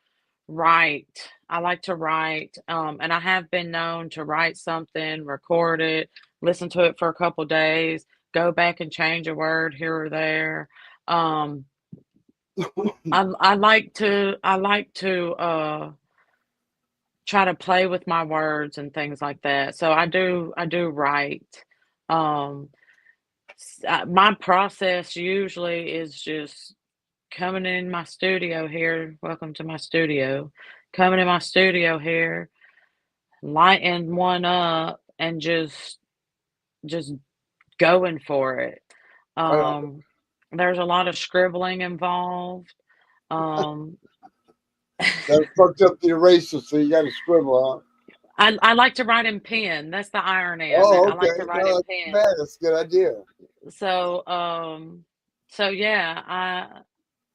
write. I like to write. And I have been known to write something, record it, listen to it for a couple days, go back and change a word here or there. I like to try to play with my words and things like that. So I do write. My process usually is just coming in my studio here. Welcome to my studio. Coming in my studio here, lighting one up and just going for it. There's a lot of scribbling involved. That fucked up the eraser, so you got to scribble, huh? I like to write in pen. That's the irony of it. Oh, I like okay. to write No, in that's pen. bad. That's a good idea. So yeah,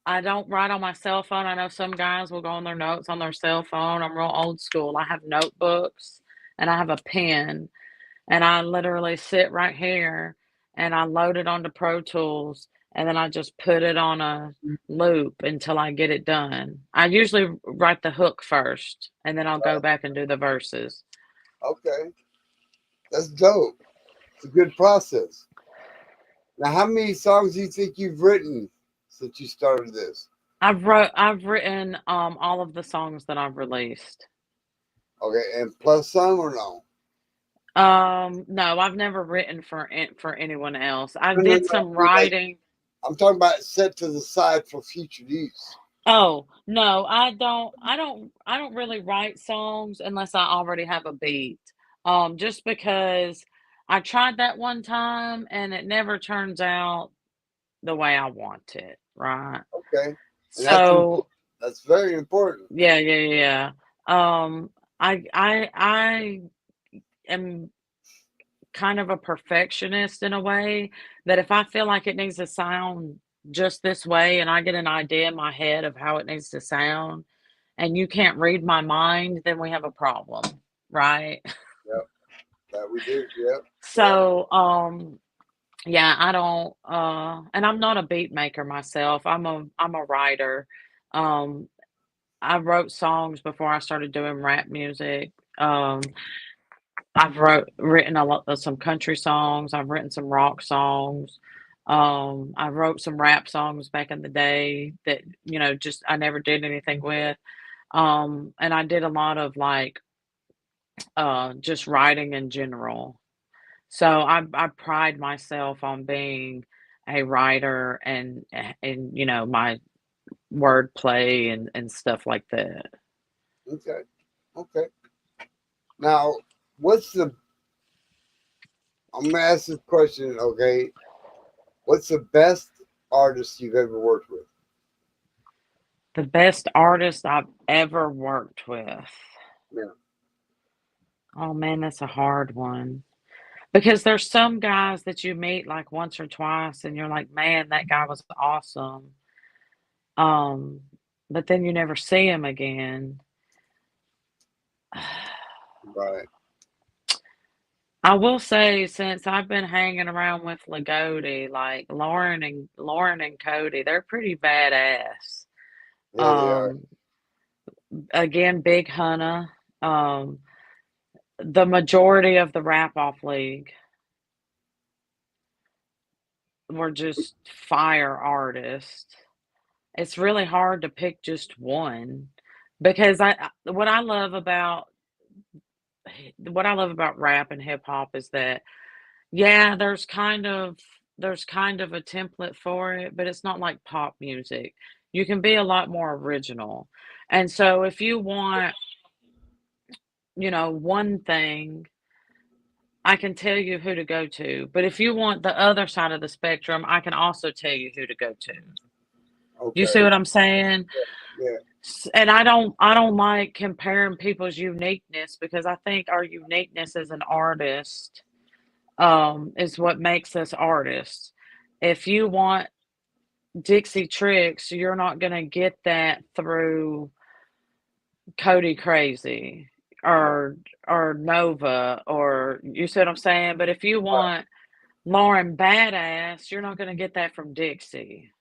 I don't write on my cell phone. I know some guys will go on their notes on their cell phone. I'm real old school. I have notebooks and I have a pen, and I literally sit right here and I load it onto Pro Tools, and then I just put it on a loop until I get it done. I usually write the hook first, and then I'll go back and do the verses. Okay. That's dope. It's a good process. Now, how many songs do you think you've written since you started this? I've written all of the songs that I've released. Okay, and plus some or no? No, I've never written for anyone else. I No, did no, some like, writing. I'm talking about set to the side for future use. Oh, no, I don't really write songs unless I already have a beat. Just because I tried that one time and it never turns out the way I want it, right? Okay. And So that's very important. yeah. I am kind of a perfectionist in a way that if I feel like it needs to sound just this way and I get an idea in my head of how it needs to sound and you can't read my mind, then we have a problem, right? Yep. That we do. Yep. So, yeah, I don't, and I'm not a beat maker myself. I'm a writer. Um, I wrote songs before I started doing rap music. I've written a lot of some country songs. I've written some rock songs. I wrote some rap songs back in the day that, just I never did anything with. And I did a lot of like just writing in general. So I pride myself on being a writer and my wordplay and stuff like that. Okay. Okay. Now, what's the? I'm gonna ask this question. Okay. What's the best artist you've ever worked with? The best artist I've ever worked with. Yeah. Oh man, that's a hard one. Because there's some guys that you meet like once or twice and you're like, man, that guy was awesome. Um, but then you never see him again. Right. I will say since I've been hanging around with Lagodi, like Lauren and Cody, they're pretty badass. Yeah, they are. Um, again, Big Hunna, um, the majority of the Rap Off League were just fire artists. It's really hard to pick just one because what I love about rap and hip hop is that yeah, there's kind of a template for it, but it's not like pop music. You can be a lot more original. And so if you want, one thing, I can tell you who to go to. But if you want the other side of the spectrum, I can also tell you who to go to. You see Okay. what I'm saying? Yeah. And I don't like comparing people's uniqueness because I think our uniqueness as an artist is what makes us artists. If you want Dixie Tricks, you're not going to get that through Cody Crazy Right. or Nova or you see what I'm saying? But if you Right. want Lauren Badass, you're not going to get that from Dixie,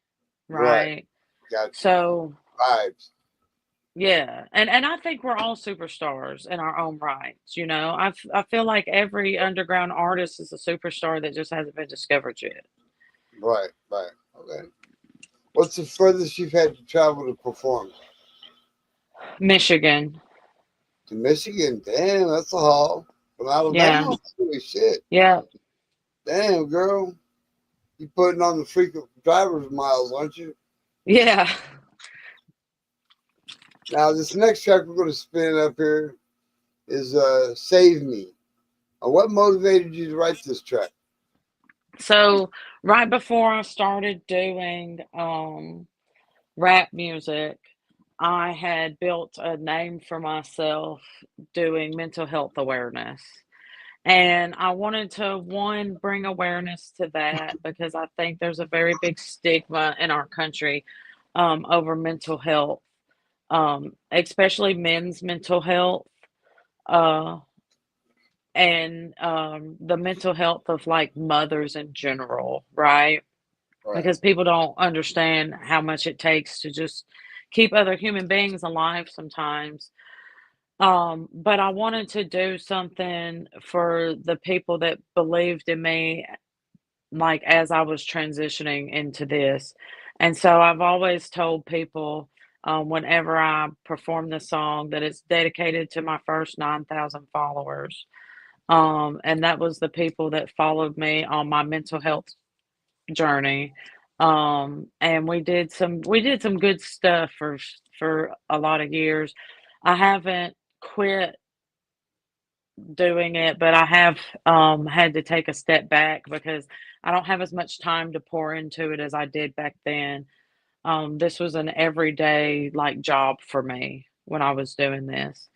Right. right? Gotcha. So Vibes. yeah, and I think we're all superstars in our own rights. I feel like every underground artist is a superstar that just hasn't been discovered yet. Right. Right. Okay. What's the furthest you've had to travel to perform? Michigan, To Michigan. Damn, that's a haul. From yeah, Alabama? Holy shit. yeah, Damn, girl. You putting on the freaking driver's miles, aren't you? yeah. Now, this next track we're going to spin up here is Save Me. What motivated you to write this track? So right before I started doing rap music, I had built a name for myself doing mental health awareness. And I wanted to, one, bring awareness to that because I think there's a very big stigma in our country over mental health, especially men's mental health, uh, and the mental health of like mothers in general, right? Right. Because people don't understand how much it takes to just keep other human beings alive sometimes. But I wanted to do something for the people that believed in me, like as I was transitioning into this. And so I've always told people whenever I perform the song that it's dedicated to my first 9,000 followers. And that was the people that followed me on my mental health journey. And we did some good stuff for a lot of years. I haven't quit doing it, but I have had to take a step back because I don't have as much time to pour into it as I did back then. This was an everyday like job for me when I was doing this.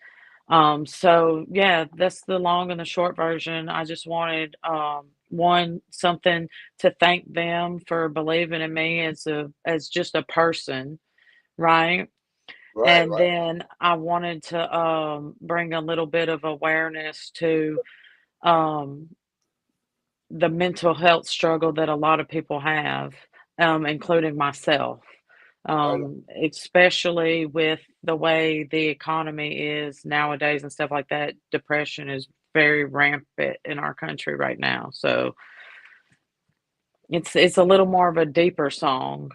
So yeah, that's the long and the short version. I just wanted one something to thank them for believing in me as just a person, right? Right, And right. then I wanted to bring a little bit of awareness to um, the mental health struggle that a lot of people have, including myself, Right. especially with the way the economy is nowadays and stuff like that. Depression is very rampant in our country right now. So it's a little more of a deeper song.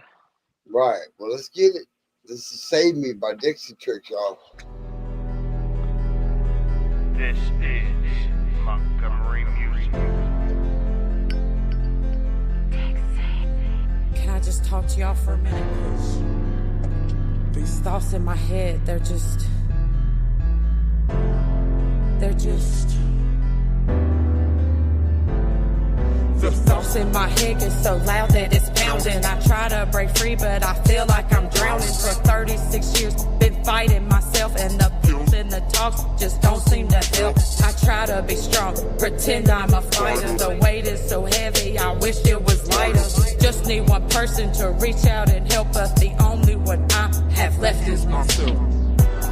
Right. Well, let's get it. This is Save Me by Dixie Tricks, y'all. This is Montgomery Music. Can I just talk to y'all for a minute, please? These thoughts in my head, they're just the thoughts in my head get so loud that it's pounding. I try to break free, but I feel like I'm drowning. For 36 years, been fighting myself, and the pills and the talks just don't seem to help. I try to be strong, pretend I'm a fighter. The weight is so heavy, I wish it was lighter. Just need one person to reach out and help us. The only one I have left is myself.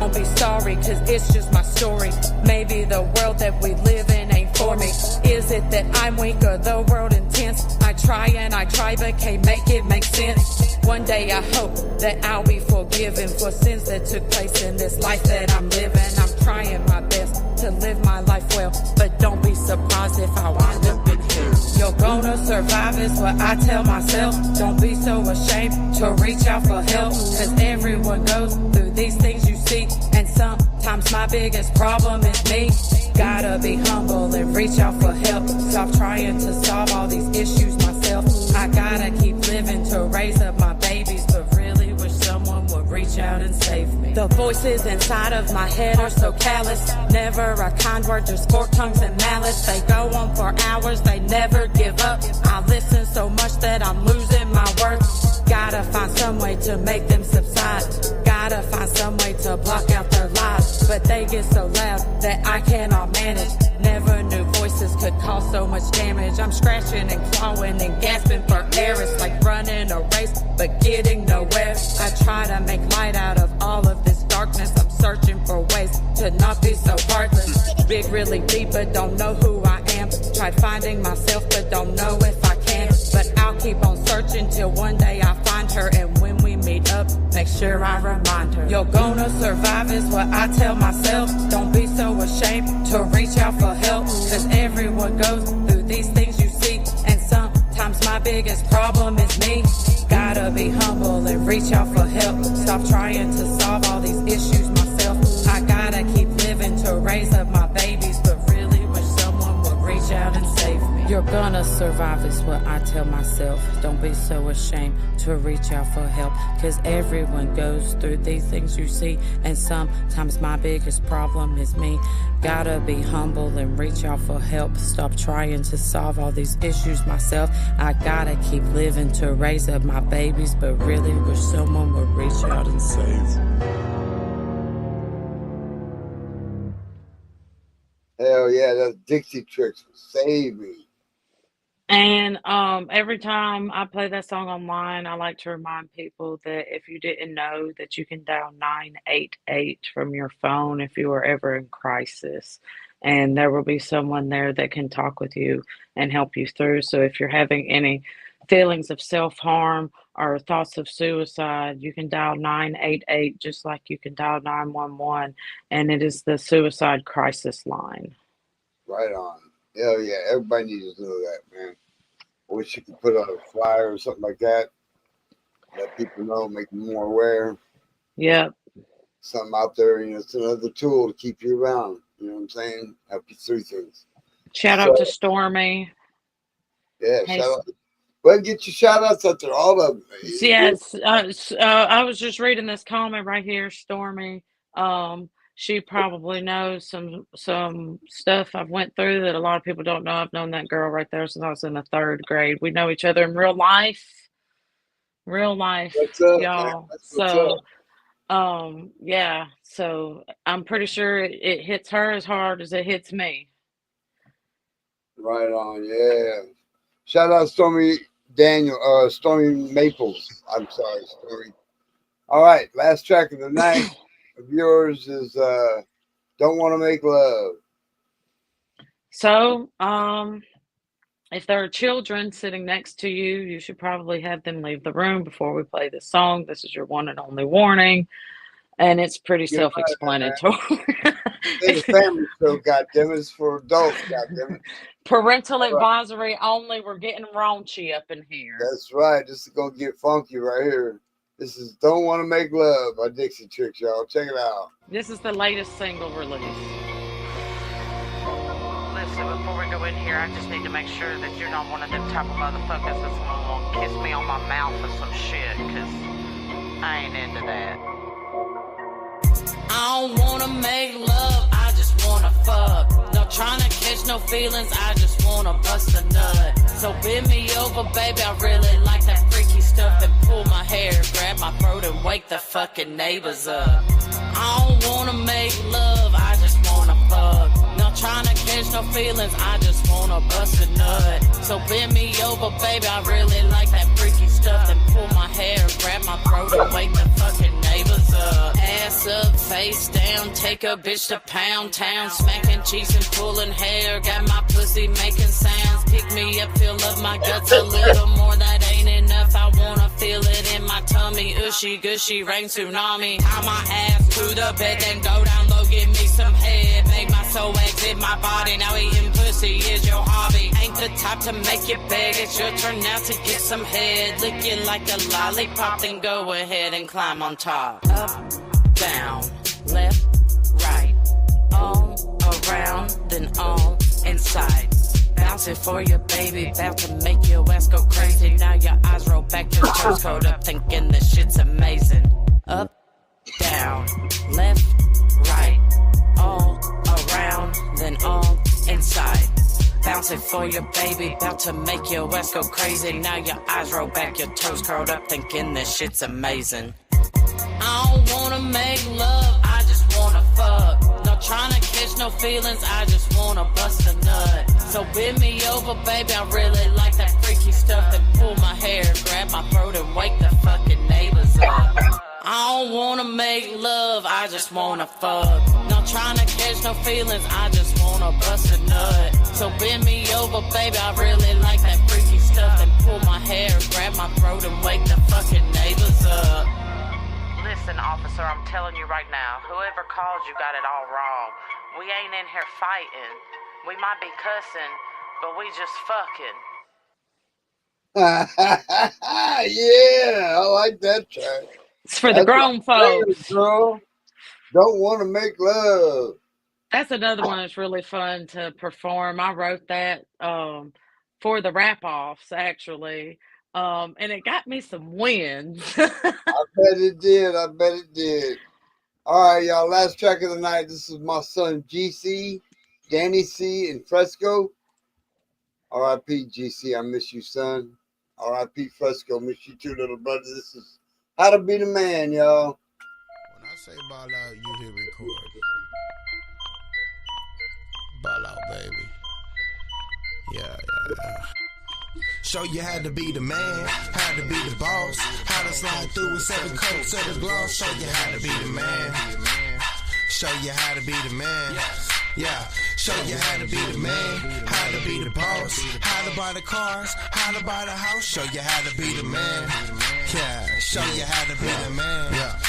Don't be sorry, cause it's just my story. Maybe the world that we live in ain't for me. Is it that I'm weak or the world intense? I try and I try but can't make it make sense. One day I hope that I'll be forgiven for sins that took place in this life that I'm living. I'm trying my best to live my life well, but don't be surprised if I wind up in hell. You're gonna survive is what I tell myself. Don't be so ashamed to reach out for help, cause everyone goes through these things you see, and sometimes my biggest problem is me. Gotta be humble and reach out for help. Stop trying to solve all these issues myself. I gotta keep living to raise up my babies, but really wish someone would reach out and save me. The voices inside of my head are so callous. Never a kind word, just forked tongues and malice. They go on for hours, they never give up. I listen so much that I'm losing my worth. Gotta find some way to make them subside. Gotta find some way to block out their lies. But they get so loud that I cannot manage. Never knew voices could cause so much damage. I'm scratching and clawing and gasping for air. It's like running a race but getting nowhere. I try to make light out of all of this darkness. I'm searching for ways to not be so heartless. Big really deep but don't know who I am. Tried finding myself but don't know if I can. But I'll keep on searching till one day I find her. And when we meet up, make sure I remind her. You're gonna survive is what I tell myself. Don't be so ashamed to reach out for help, cause everyone goes through these things you see, and sometimes my biggest problem is me. Gotta be humble and reach out for help. Stop trying to solve all these issues myself. I gotta keep living to raise up my babies, but really wish someone would reach out and save me. You're gonna survive is what I tell myself. Don't be so ashamed to reach out for help, cause everyone goes through these things you see, and sometimes my biggest problem is me. Gotta be humble and reach out for help. Stop trying to solve all these issues myself. I gotta keep living to raise up my babies, but really wish someone would reach out and save. Hell yeah, that's Dixie Tricks. Save Me. And every time I play that song online, I like to remind people that if you didn't know that you can dial 988 from your phone if you are ever in crisis, and there will be someone there that can talk with you and help you through. So if you're having any feelings of self-harm or thoughts of suicide, you can dial 988 just like you can dial 911, and it is the suicide crisis line. Right on. Hell yeah, everybody needs to know that, man. I wish you could put out a flyer or something like that. Let people know, make them more aware. Yep. Something out there, it's another tool to keep you around. You know what I'm saying? Help you through things. Shout out to Stormy. Yeah, Hey, shout out. Go ahead and get your shout outs out there, all of them. yes, I was just reading this comment right here, Stormy. She probably knows some stuff I've went through that a lot of people don't know. I've known that girl right there since I was in the 3rd grade. We know each other in real life, What's up, y'all. man? That's what's up. Yeah. So I'm pretty sure it hits her as hard as it hits me. Right on, yeah. Shout out Stormy Stormy Maples. I'm sorry, Stormy. All right, last track of the night of yours is Don't Want to Make Love. So, if there are children sitting next to you, you should probably have them leave the room before we play this song. This is your one and only warning, and it's pretty self-explanatory. It's a family show, goddammit. It's for adults, goddammit. Parental advisory only. We're getting raunchy up in here. That's right. This is going to get funky right here. This is Don't Want to Make Love by Dixie Tricks, y'all. Check it out. This is the latest single release. Listen, before we go in here, I just need to make sure that you're not one of them type of motherfuckers that's gonna kiss me on my mouth or some shit, cause I ain't into that. I don't wanna make love, I just wanna fuck. Not trying to catch no feelings, I just wanna bust a nut. So bend me over, baby, I really like that freaky stuff. Then pull my hair, grab my throat and wake the fucking neighbors up. I don't wanna make love, I just wanna fuck. Not trying to catch no feelings, I just wanna bust a nut. So bend me over, baby, I really like that freaky stuff. Then pull my hair, grab my throat and wake the fucking neighbors up. Ass up, face down, take a bitch to Pound Town. Smacking cheeks and pulling hair, got my pussy making sounds. Pick me up, fill up my guts a little more, that ain't enough. I wanna feel it in my tummy, ushy gushy, rain tsunami. Tie my ass to the bed, then go down low, give me some head. Make my soul exit my body, now eating pussy is your hobby. Ain't the type to make you beg, it's your turn now to get some head. Lick it like a lollipop, then go ahead and climb on top. Up, down, left, right, all around, then all inside. Bouncing for you, baby, about to make your ass go crazy. Now your eyes roll back, your toes curled up, thinking this shit's amazing. Up, down, left, right, all around, then all inside. Bouncing for you, baby, about to make your ass go crazy. Now your eyes roll back, your toes curled up, thinking this shit's amazing. I don't wanna make love, I just wanna fuck. Not trying to catch no feelings, I just wanna bust a nut. So bend me over, baby, I really like that freaky stuff. Then pull my hair, grab my throat and wake the fucking neighbors up. I don't wanna make love, I just wanna fuck. Not trying to catch no feelings, I just wanna bust a nut. So bend me over, baby, I really like that freaky stuff. Then pull my hair, grab my throat and wake the fucking neighbors up. Listen, officer, I'm telling you right now, whoever called you got it all wrong. We ain't in here fighting. We might be cussing, but we just fucking. Yeah, I like that track. It's for the grown folks. Girl. Don't want to make love. That's another one that's really fun to perform. I wrote that for the rap-offs, actually. And it got me some wins. I bet it did. I bet it did. All right, y'all. Last track of the night. This is my son, GC, Danny C, and Fresco. R.I.P. GC. I miss you, son. R.I.P. Fresco. Miss you too, little brother. This is How to Be the Man, y'all. When I say ball out, you hit record. Ball out, baby. Yeah. Show you how to be the man, how to be the boss, how to slide through with 7 coats of the gloss. Show you how to be the man. Show you how to be the man. Yeah, show you how to be the man, how to be the boss, how to buy the cars, how to buy the house. Show you how to be the man. Yeah, show you how to be the man. Yeah.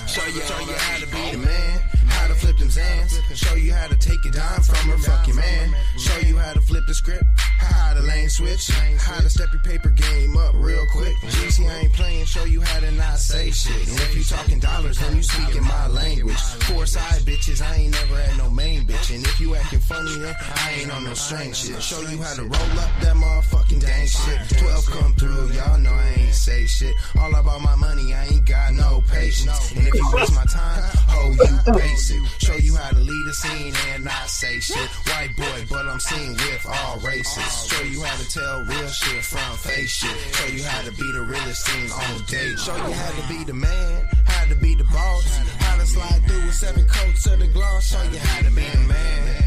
Show you how to be the man, how to flip them Zans. Show you how to take it down from a fucking man. Show you how to flip the script, how to lane switch, how to step your paper game up real quick. GC, I ain't playing, show you how to not say shit. And if you talking dollars, then you speaking my language. 4 side bitches, I ain't never had no main bitch. And if you acting funny, then I ain't on no strange shit. Show you how to roll up that motherfucking dang shit. 12 come through, y'all know I ain't say shit. All about my money, I ain't got no patience. And if you waste my time, oh, you basic. Show you how to lead a scene and not say shit. White boy, but I'm seen with all races. Show you how to tell real shit from fake shit. Show you how to be the realest thing on date. Show you how to be the man, how to be the boss, how to slide through with 7 coats of the gloss. Show you how to be the man.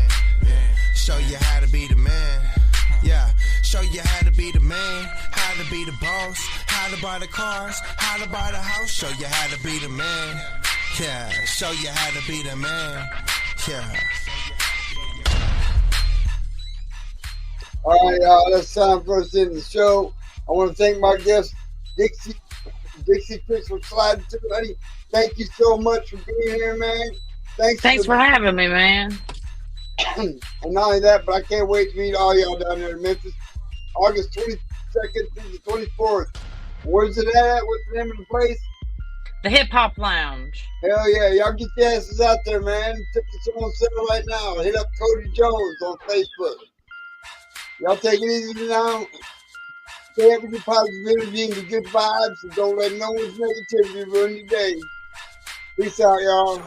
Show you how to be the man. Yeah, show you how to be the man, how how to be the boss, how to buy the cars, how to buy the house. Show you how to be the man. Yeah, show you how to be the man. Yeah. All right, y'all. That's time for us to end the show. I want to thank my guest, Dixie TRIX for sliding through, honey. Thank you so much for being here, man. Thanks for having me, man. And not only that, but I can't wait to meet all y'all down there in Memphis, August 22nd through the 24th. Where's it at? What's the name of the place? The Hip Hop Lounge. Hell yeah, y'all get your asses out there, man. Tickets are on sale right now. Hit up Cody Jones on Facebook. Y'all take it easy now. Stay up with your positivity and the good vibes, and don't let no one's negativity ruin your day. Peace out, y'all.